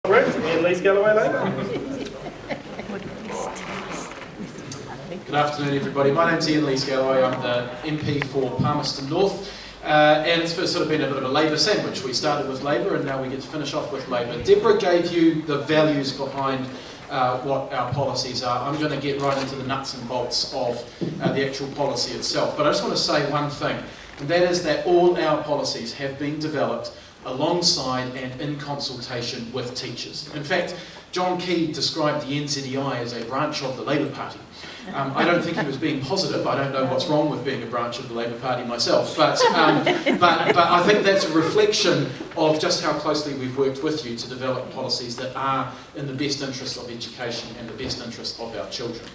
In Lees-Galloway Labour. Good afternoon, everybody. My name's Ian Lees-Galloway. I'm the MP for Palmerston North, and it's sort of been a bit of a Labour sandwich. We started with Labour and now we get to finish off with Labour. Deborah gave you the values behind what our policies are. I'm going to get right into the nuts and bolts of the actual policy itself. But I just want to say one thing, and that is that all our policies have been developed alongside and in consultation with teachers. In fact, John Key described the NZEI as a branch of the Labour Party. I don't think he was being positive. I don't know what's wrong with being a branch of the Labour Party myself, but I think that's a reflection of just how closely we've worked with you to develop policies that are in the best interest of education and the best interest of our children.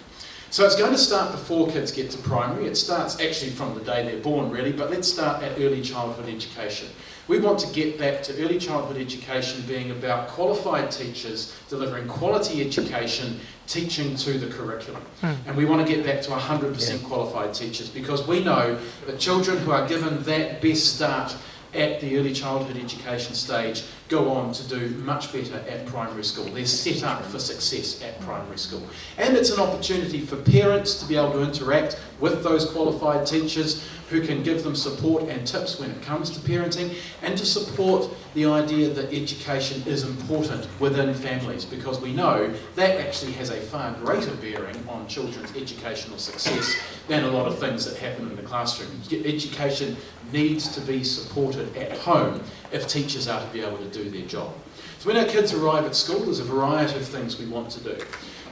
So it's going to start before kids get to primary. It starts actually from the day they're born, really, but let's start at early childhood education. We want to get back to early childhood education being about qualified teachers delivering quality education, teaching to the curriculum. And we want to get back to 100% qualified teachers, because we know that children who are given that best start at the early childhood education stage go on to do much better at primary school. They're set up for success at primary school. And it's an opportunity for parents to be able to interact with those qualified teachers who can give them support and tips when it comes to parenting, and to support the idea that education is important within families, because we know that actually has a far greater bearing on children's educational success than a lot of things that happen in the classroom. Education needs to be supported at home if teachers are to be able to do their job. So when our kids arrive at school, there's a variety of things we want to do.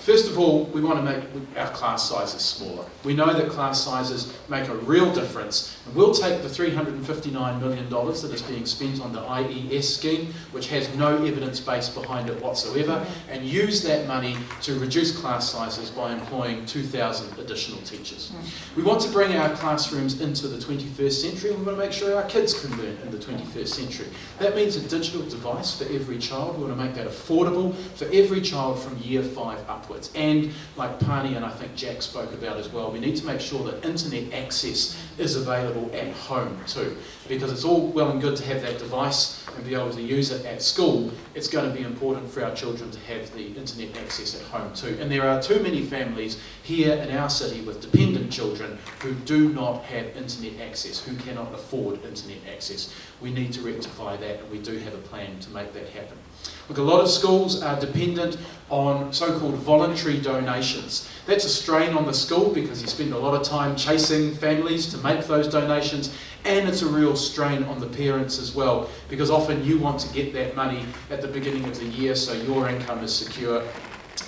First of all, we want to make our class sizes smaller. We know that class sizes make a real difference, and we'll take the $359 million that is being spent on the IES scheme, which has no evidence base behind it whatsoever, and use that money to reduce class sizes by employing 2,000 additional teachers. We want to bring our classrooms into the 21st century, and we want to make sure our kids can learn in the 21st century. That means a digital device for every child. We want to make that affordable for every child from year 5 upwards. And like Pani and I think Jack spoke about as well, we need to make sure that internet access is available at home too, because it's all well and good to have that device and be able to use it at school. It's going to be important for our children to have the internet access at home too. And there are too many families here in our city with dependent children who do not have internet access, who cannot afford internet access. We need to rectify that, and we do have a plan to make that happen. Look, a lot of schools are dependent on so-called voluntary donations. That's a strain on the school, because you spend a lot of time chasing families to make those donations, and it's a real strain on the parents as well, because often you want to get that money at the beginning of the year so your income is secure.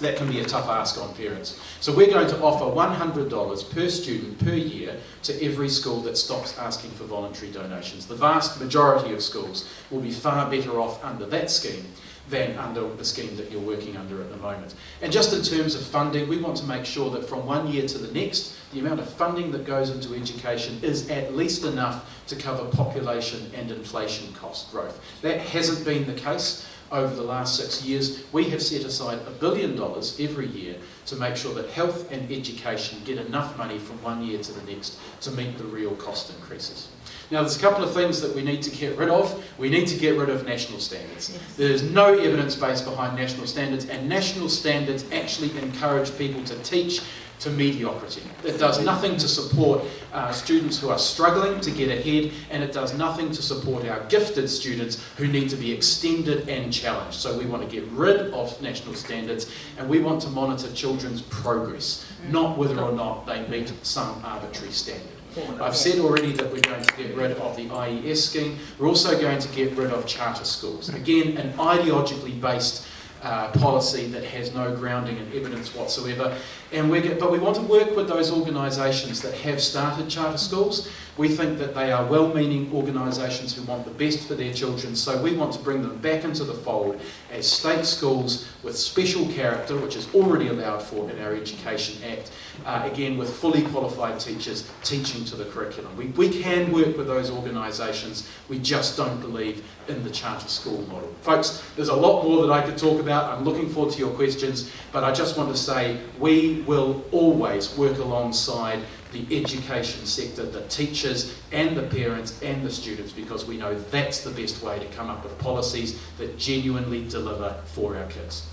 That can be a tough ask on parents. So we're going to offer $100 per student per year to every school that stops asking for voluntary donations. The vast majority of schools will be far better off under that scheme than under the scheme that you're working under at the moment. And just in terms of funding, we want to make sure that from one year to the next, the amount of funding that goes into education is at least enough to cover population and inflation cost growth. That hasn't been the case over the last 6 years. We have set aside $1 billion every year to make sure that health and education get enough money from one year to the next to meet the real cost increases. Now, there's a couple of things that we need to get rid of. We need to get rid of national standards. Yes. There's no evidence base behind national standards, and national standards actually encourage people to teach to mediocrity. It does nothing to support students who are struggling to get ahead, and it does nothing to support our gifted students who need to be extended and challenged. So we want to get rid of national standards, and we want to monitor children's progress, not whether or not they meet some arbitrary standard. I've said already that we're going to get rid of the IES scheme. We're also going to get rid of charter schools. Again, an ideologically based policy that has no grounding in evidence whatsoever. But we want to work with those organisations that have started charter schools. We think that they are well-meaning organisations who want the best for their children, so we want to bring them back into the fold as state schools with special character, which is already allowed for in our Education Act, again with fully qualified teachers teaching to the curriculum. We can work with those organisations, we just don't believe in the charter school model. Folks, there's a lot more that I could talk about. I'm looking forward to your questions, but I just want to say we will always work alongside the education sector, the teachers and the parents and the students, because we know that's the best way to come up with policies that genuinely deliver for our kids.